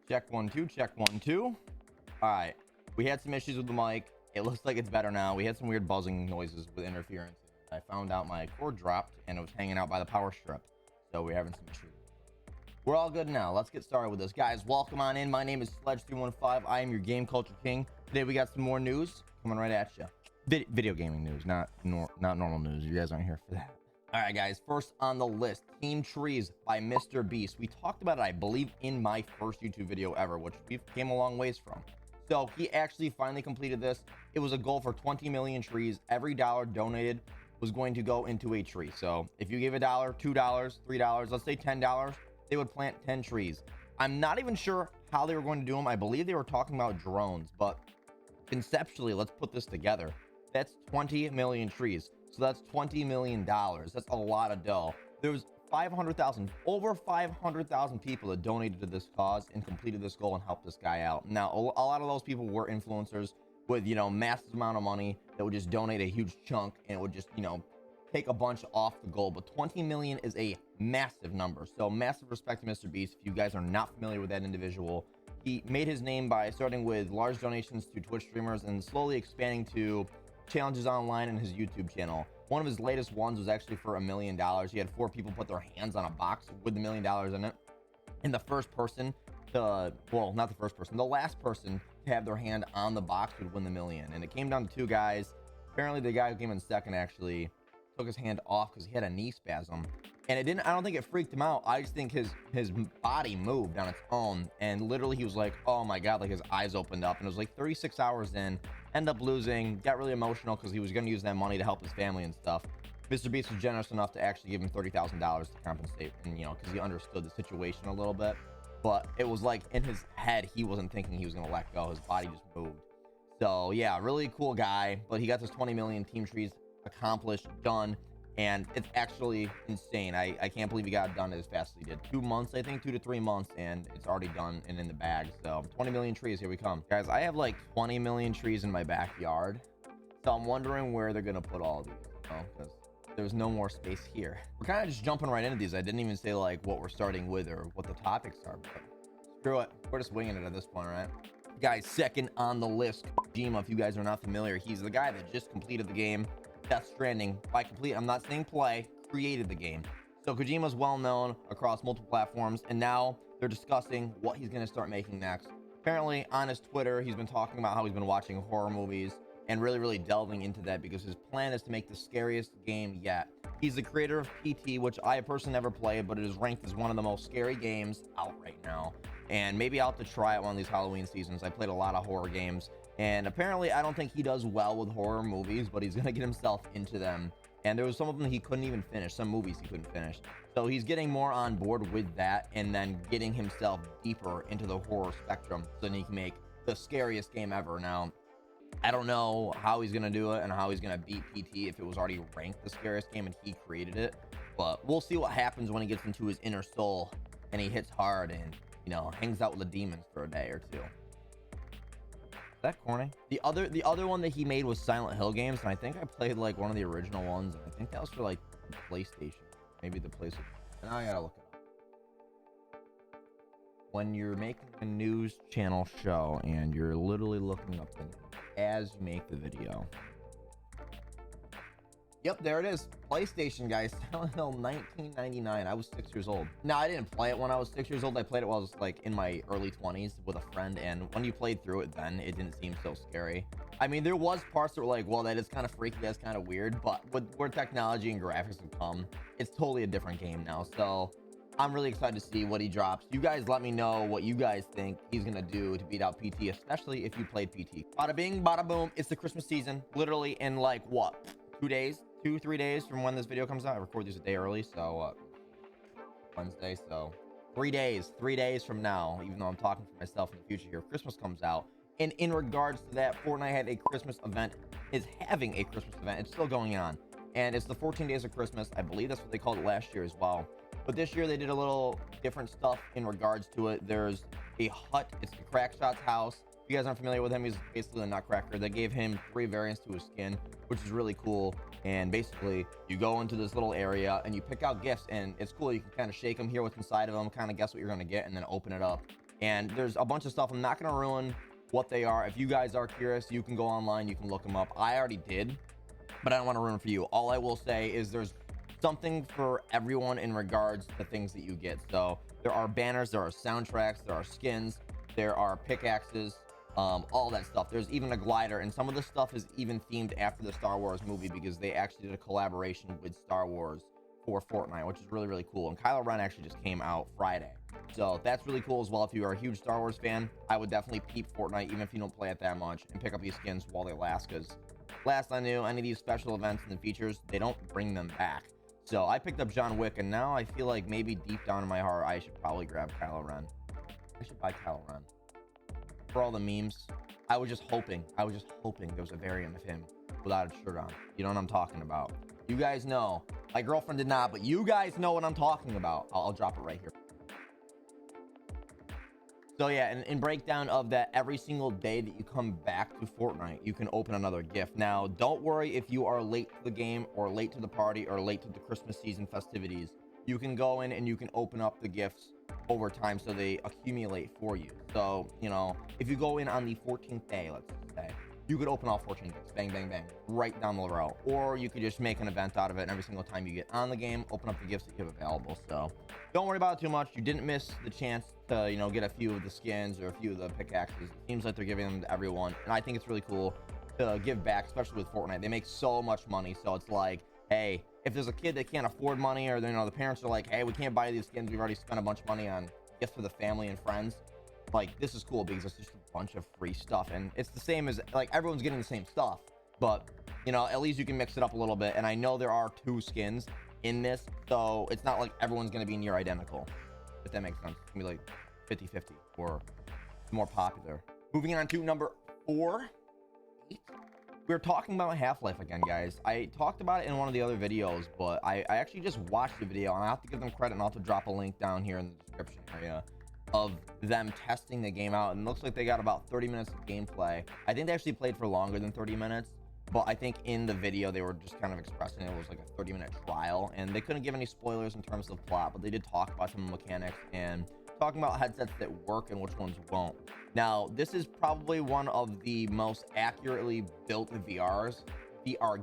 Check 1 2, check 1 2. All right, we had some issues with the mic. It looks like it's better now. We had some weird buzzing noises with interference. I found out my cord dropped and it was hanging out by the power strip, so we're having some issues. We're all good now. Let's get started with this, guys. Welcome on in. My name is Sledge315. I am your game culture king. Today we got some more news coming right at you. Video gaming news, not normal news. You guys aren't here for that. All right, guys, first on the list, Team Trees by Mr. Beast. We talked about it, I believe, in my first YouTube video ever, which we've came a long ways from. So he actually finally completed this. It was a goal for 20 million trees. Every dollar donated was going to go into a tree. So if you gave $1, $2, $3, let's say $10, they would plant 10 trees. I'm not even sure how they were going to do them. I believe they were talking about drones, but conceptually, let's put this together. That's 20 million trees. So that's $20 million. That's a lot of dough. There was over 500,000 people that donated to this cause and completed this goal and helped this guy out. Now, a lot of those people were influencers with, massive amount of money that would just donate a huge chunk and it would just, take a bunch off the goal. But 20 million is a massive number. So massive respect to Mr. Beast. If you guys are not familiar with that individual, he made his name by starting with large donations to Twitch streamers and slowly expanding to challenges online in his YouTube channel. One of his latest ones was actually for $1 million. He had 4 people put their hands on a box with $1 million in it. And the first person to, well, not the first person, the last person to have their hand on the box would win the million. And it came down to 2 guys. Apparently the guy who came in second actually took his hand off because he had a knee spasm. And I don't think it freaked him out. I just think his body moved on its own. And literally he was like, oh my God, like his eyes opened up. And it was like 36 hours in. Ended up losing, got really emotional because he was going to use that money to help his family and stuff. Mr. Beast was generous enough to actually give him $30,000 to compensate, and because he understood the situation a little bit. But it was like in his head, he wasn't thinking he was going to let go. His body just moved. So yeah, really cool guy. But he got this 20 million Team Trees accomplished, done, and it's actually insane. I can't believe he got it done as fast as he did. 2 months, I think, 2 to 3 months, and it's already done and in the bag. So 20 million trees, here we come. Guys, I have like 20 million trees in my backyard. So I'm wondering where they're gonna put all of these, because there's no more space here. We're kind of just jumping right into these. I didn't even say like what we're starting with or what the topics are, but screw it. We're just winging it at this point, right? Guys, second on the list, Kojima, if you guys are not familiar, he's the guy that just completed the game Death Stranding. By complete, I'm not saying play, created the game. So Kojima's well known across multiple platforms, and now they're discussing what he's going to start making next. Apparently on his Twitter, he's been talking about how he's been watching horror movies and really delving into that because his plan is to make the scariest game yet. He's the creator of PT, which I personally never played, but it is ranked as one of the most scary games out right now. And maybe I'll have to try it one of these Halloween seasons. I played a lot of horror games, and apparently I don't think he does well with horror movies, but he's gonna get himself into them. And there was some of them he couldn't even finish, some movies he couldn't finish. So he's getting more on board with that and then getting himself deeper into the horror spectrum so then he can make the scariest game ever. Now, I don't know how he's gonna do it and how he's gonna beat PT if it was already ranked the scariest game and he created it, but we'll see what happens when he gets into his inner soul and he hits hard and hangs out with the demons for a day or two. Is that corny? The other one that he made was Silent Hill games, and I think I played like one of the original ones, and I think that was for like the PlayStation, maybe the PlayStation. Now I gotta look it up. When you're making a news channel show and you're literally looking up the news as you make the video. Yep, there it is. PlayStation, guys. Silent Hill 1999. I was 6 years old. Now, I didn't play it when I was 6 years old. I played it while I was like in my early 20s with a friend. And when you played through it then, it didn't seem so scary. I mean, there was parts that were like, well, that is kind of freaky. That's kind of weird. But with where technology and graphics have come, it's totally a different game now. So I'm really excited to see what he drops. You guys let me know what you guys think he's going to do to beat out PT, especially if you played PT. Bada bing, bada boom. It's the Christmas season. Literally in like, what, 2 days? 2-3 days from when this video comes out. I record these a day early, so Wednesday, so 3 days from now, even though I'm talking for myself in the future here, Christmas comes out. And in regards to that, Fortnite had a Christmas event, is having a Christmas event. It's still going on, and it's the 14 days of Christmas. I believe that's what they called it last year as well, but this year they did a little different stuff in regards to it. There's a hut. It's the Crackshot's house. If you guys aren't familiar with him, he's basically a nutcracker. They gave him 3 variants to his skin, which is really cool. And basically, you go into this little area and you pick out gifts, and it's cool. You can kind of shake them, hear what's inside of them, kind of guess what you're going to get, and then open it up. And there's a bunch of stuff. I'm not going to ruin what they are. If you guys are curious, you can go online, you can look them up. I already did, but I don't want to ruin it for you. All I will say is there's something for everyone in regards to things that you get. So there are banners, there are soundtracks, there are skins, there are pickaxes, all that stuff. There's even a glider, and some of the stuff is even themed after the Star Wars movie because they actually did a collaboration with Star Wars for Fortnite, which is really, really cool. And Kylo Ren actually just came out Friday. So that's really cool as well. If you are a huge Star Wars fan, I would definitely peep Fortnite, even if you don't play it that much, and pick up these skins while they last, because last I knew, any of these special events and the features, they don't bring them back. So I picked up John Wick, and now I feel like maybe deep down in my heart, I should probably grab Kylo Ren. I should buy Kylo Ren. For all the memes, I was just hoping there was a variant of him without a shirt on. You know what I'm talking about. You guys know. My girlfriend did not, but you guys know what I'm talking about. I'll drop it right here. So yeah, in breakdown of that, every single day that you come back to Fortnite, you can open another gift. Now, don't worry if you are late to the game or late to the party or late to the Christmas season festivities. You can go in and you can open up the gifts over time so they accumulate for you. So, you know, if you go in on the 14th day, let's say, you could open all 14 gifts, bang, bang, bang, right down the row. Or you could just make an event out of it, and every single time you get on the game, open up the gifts that you have available. So don't worry about it too much. You didn't miss the chance to, you know, get a few of the skins or a few of the pickaxes. It seems like they're giving them to everyone, and I think it's really cool to give back, especially with Fortnite. They make so much money, so it's like, hey, if there's a kid that can't afford money, or, you know, the parents are like, hey, we can't buy these skins, we've already spent a bunch of money on gifts for the family and friends. Like, this is cool because it's just a bunch of free stuff, and it's the same as, like, everyone's getting the same stuff, but, you know, at least you can mix it up a little bit. And I know there are 2 skins in this, so it's not like everyone's going to be near identical, if that makes sense. It's going to be like 50-50 or more popular. Moving on to number 4. We're talking about Half-Life again, guys. I talked about it in one of the other videos, but I actually just watched the video, and I have to give them credit, and I'll have to drop a link down here in the description area of them testing the game out. And it looks like they got about 30 minutes of gameplay. I think they actually played for longer than 30 minutes, but I think in the video they were just kind of expressing it was like a 30-minute trial, and they couldn't give any spoilers in terms of plot, but they did talk about some mechanics and talking about headsets that work and which ones won't. Now, this is probably one of the most accurately built VR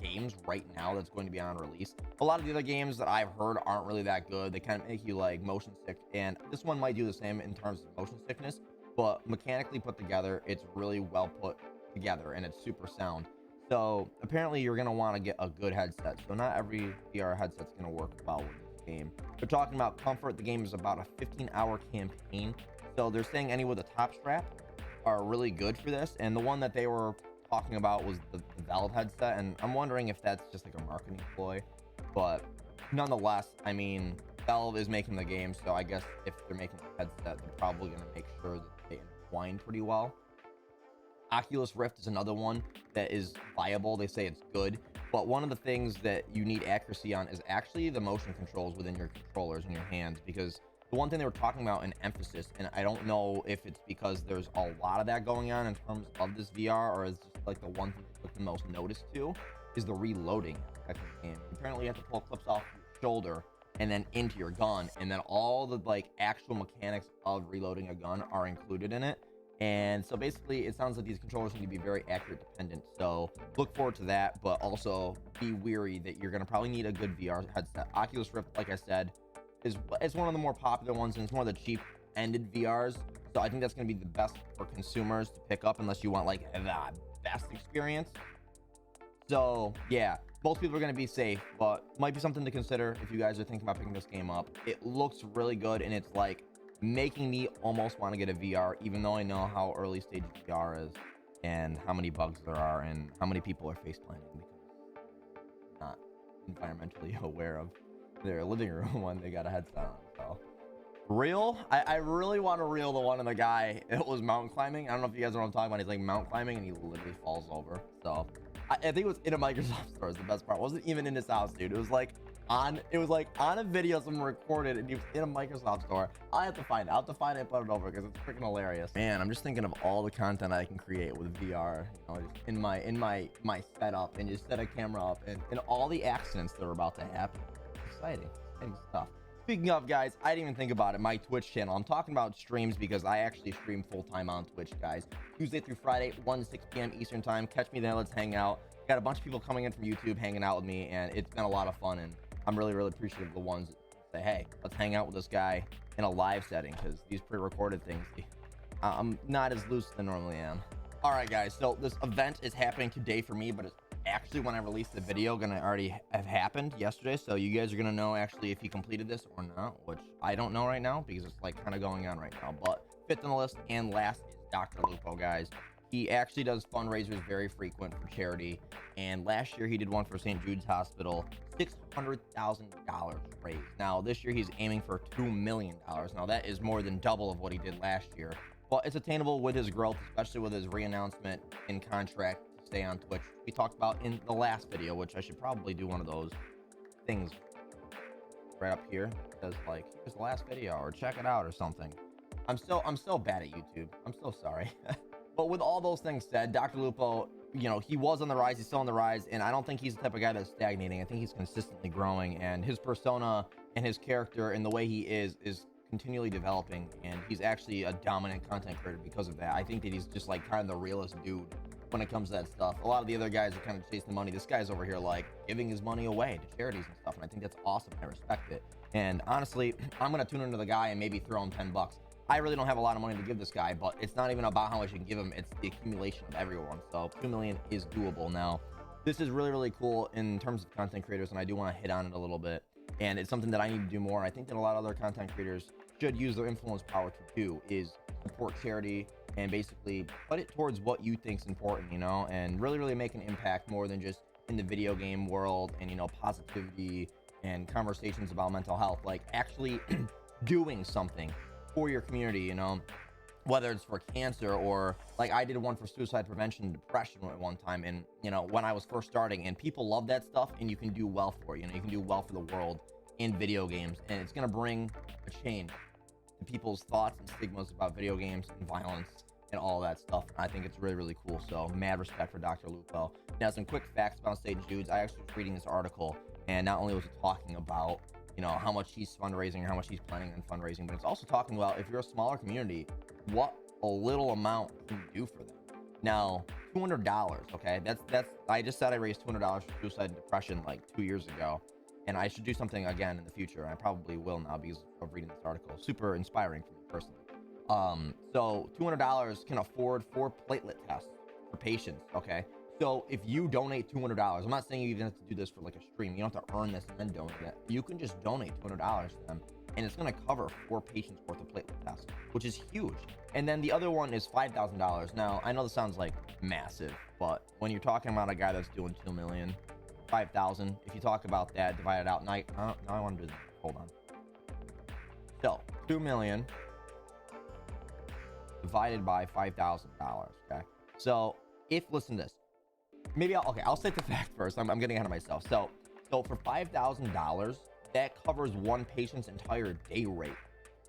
games right now that's going to be on release. A lot of the other games that I've heard aren't really that good. They kind of make you like motion sick, and this one might do the same in terms of motion sickness, but mechanically put together, it's really well put together, and it's super sound. So apparently you're going to want to get a good headset. So not every VR headset's going to work well with this game. They're talking about comfort. The game is about a 15-hour campaign. So they're saying any with a top strap are really good for this. And the one that they were talking about was the Valve headset. And I'm wondering if that's just like a marketing ploy. But nonetheless, I mean, Valve is making the game. So I guess if they're making a headset, they're probably going to make sure that they entwine pretty well. Oculus Rift is another one that is viable. They say it's good, but one of the things that you need accuracy on is actually the motion controls within your controllers and your hands, because the one thing they were talking about in emphasis, and I don't know if it's because there's a lot of that going on in terms of this VR, or is just like the one thing that took the most notice to, is the reloading aspect of the game. Apparently you have to pull clips off your shoulder and then into your gun, and then all the like actual mechanics of reloading a gun are included in it. And so basically it sounds like these controllers need to be very accurate dependent, so look forward to that, but also be weary that you're going to probably need a good VR headset. Oculus Rift, like I said, it's one of the more popular ones, and it's one of the cheap ended VRs, so I think that's going to be the best for consumers to pick up unless you want like the best experience. So yeah, most people are going to be safe, but might be something to consider if you guys are thinking about picking this game up. It looks really good, and it's like making me almost want to get a VR, even though I know how early stage VR is and how many bugs there are and how many people are face planting because not environmentally aware of their living room when they got a headset on. So I really want to reel the one of the guy that was mountain climbing. I don't know if you guys know what I'm talking about. He's like mountain climbing and he literally falls over. So I think it was in a Microsoft store is the best part. It wasn't even in his house, dude. It was like on a video someone recorded, and he was in a Microsoft store. I have to find it. I'll have to find it and put it over because it's freaking hilarious. Man, I'm just thinking of all the content I can create with VR, you know, just in my setup, and just set a camera up, and all the accidents that are about to happen. Exciting stuff. Speaking of, guys, I didn't even think about it. My Twitch channel. I'm talking about streams because I actually stream full-time on Twitch, guys. Tuesday through Friday, 1 to 6 p.m. Eastern time. Catch me there. Let's hang out. Got a bunch of people coming in from YouTube, hanging out with me, and it's been a lot of fun. And I'm really, really appreciative of the ones that say, hey, let's hang out with this guy in a live setting, because these pre-recorded things, I'm not as loose as I normally am. All right, guys. So this event is happening today for me, but it's actually, when I release the video, gonna already have happened yesterday, so you guys are gonna know actually if he completed this or not, which I don't know right now because it's like kind of going on right now. But fifth on the list and last is Dr.Lupo, guys. He actually does fundraisers very frequent for charity, and last year he did one for St. Jude's Hospital, $600,000 raised. Now this year he's aiming for $2 million. Now that is more than double of what he did last year, but it's attainable with his growth, especially with his re-announcement in contract stay on Twitch. We talked about in the last video, which I should probably do one of those things right up here. It says like, here's the last video, or check it out or something. I'm so bad at YouTube. I'm so sorry. But with all those things said, Dr.Lupo, you know, he was on the rise, he's still on the rise, and I don't think he's the type of guy that's stagnating. I think he's consistently growing, and his persona and his character and the way he is continually developing, and he's actually a dominant content creator because of that. I think that he's just like kind of the realest dude when it comes to that stuff. A lot of the other guys are kind of chasing money. This guy's over here like giving his money away to charities and stuff, and I think that's awesome. I respect it. And honestly, I'm gonna tune into the guy and maybe throw him 10 bucks. I really don't have a lot of money to give this guy, but it's not even about how much you can give him, it's the accumulation of everyone. So 2 million is doable. Now this is really, really cool in terms of content creators, and I do want to hit on it a little bit, and it's something that I need to do more. I think that a lot of other content creators should use their influence power to do is support charity and basically put it towards what you think is important, you know, and really, really make an impact more than just in the video game world and, you know, positivity and conversations about mental health, like actually doing something for your community, you know, whether it's for cancer or like I did one for suicide prevention and depression at one time. And, you know, when I was first starting, and people love that stuff, and you can do well for it, you know, you can do well for the world in video games, and it's going to bring a change to people's thoughts and stigmas about video games and violence and all that stuff. I think it's really, really cool. So mad respect for Dr.Lupo. Now, some quick facts about St. Jude's. I actually was reading this article, and not only was it talking about, you know, how much he's fundraising or how much he's planning on fundraising, but it's also talking about, if you're a smaller community, what a little amount can you do for them. Now, $200, okay, that's I just said I raised $200 for suicide and depression like 2 years ago, and I should do something again in the future. I probably will now because of reading this article. Super inspiring for me personally. So $200 can afford 4 platelet tests for patients, okay? So if you donate $200, I'm not saying you even have to do this for like a stream. You don't have to earn this and then donate it. You can just donate $200 to them, and it's going to cover 4 patients worth of platelet tests, which is huge. And then the other one is $5,000. Now, I know this sounds like massive, but when you're talking about a guy that's doing 2 million, 5,000, if you talk about that, divide it out, now I want to do this. Hold on. So 2 million divided by $5,000, okay? So if, listen to this, maybe I'll state the fact first. I'm getting ahead of myself. So for $5,000, that covers one patient's entire day rate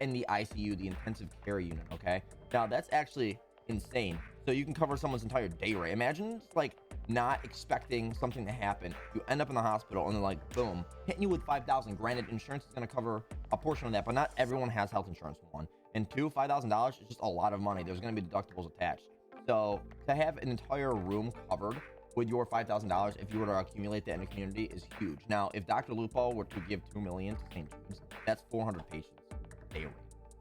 in the ICU, the intensive care unit, okay? Now that's actually insane. So you can cover someone's entire day rate. Imagine like not expecting something to happen. You end up in the hospital and they're like, boom, hitting you with 5,000. Granted, insurance is going to cover a portion of that, but not everyone has health insurance, one. And two, $5,000 is just a lot of money. There's going to be deductibles attached. So to have an entire room covered with your $5,000, if you were to accumulate that in a community, is huge. Now, if Dr.Lupo were to give 2 million to St. Jude's, that's 400 patients daily.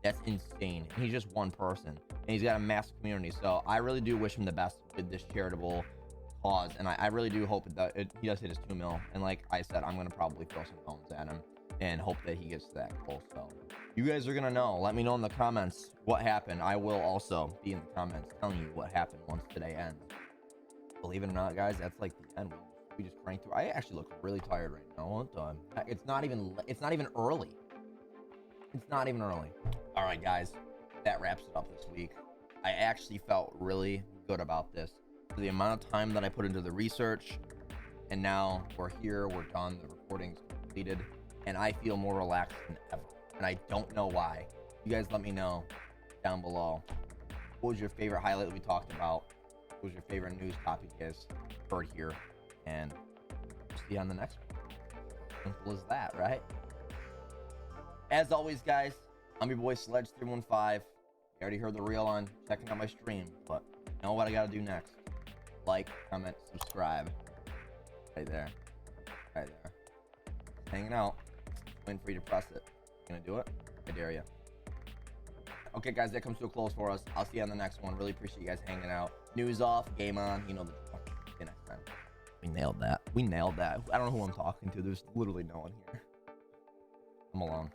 That's insane. And he's just one person, and he's got a massive community. So I really do wish him the best with this charitable cause, and I really do hope that he does hit his 2 mil. And like I said, I'm gonna probably throw some bones at him and hope that he gets to that goal. So you guys are gonna know. Let me know in the comments what happened. I will also be in the comments telling you what happened once today ends. Believe it or not, guys, that's like the end. We just cranked through. I actually look really tired right now. What time? It's not even early. It's not even early. All right, guys, that wraps it up this week. I actually felt really good about this. For the amount of time that I put into the research, and now we're here, we're done, the recording's completed, and I feel more relaxed than ever. And I don't know why. You guys let me know down below. What was your favorite highlight that we talked about? What was your favorite news topic you guys heard here? And we'll see you on the next one. Simple as that, right? As always, guys, I'm your boy Sledge315. You already heard the reel on checking out my stream, but you know what I gotta do next? Like, comment, subscribe. Right there. Right there. Hanging out. Waiting for you to press it. You gonna do it? I dare you. Okay, guys, that comes to a close for us. I'll see you on the next one. Really appreciate you guys hanging out. News off, game on. You know the drill. See you next time. We nailed that. We nailed that. I don't know who I'm talking to. There's literally no one here. I'm alone.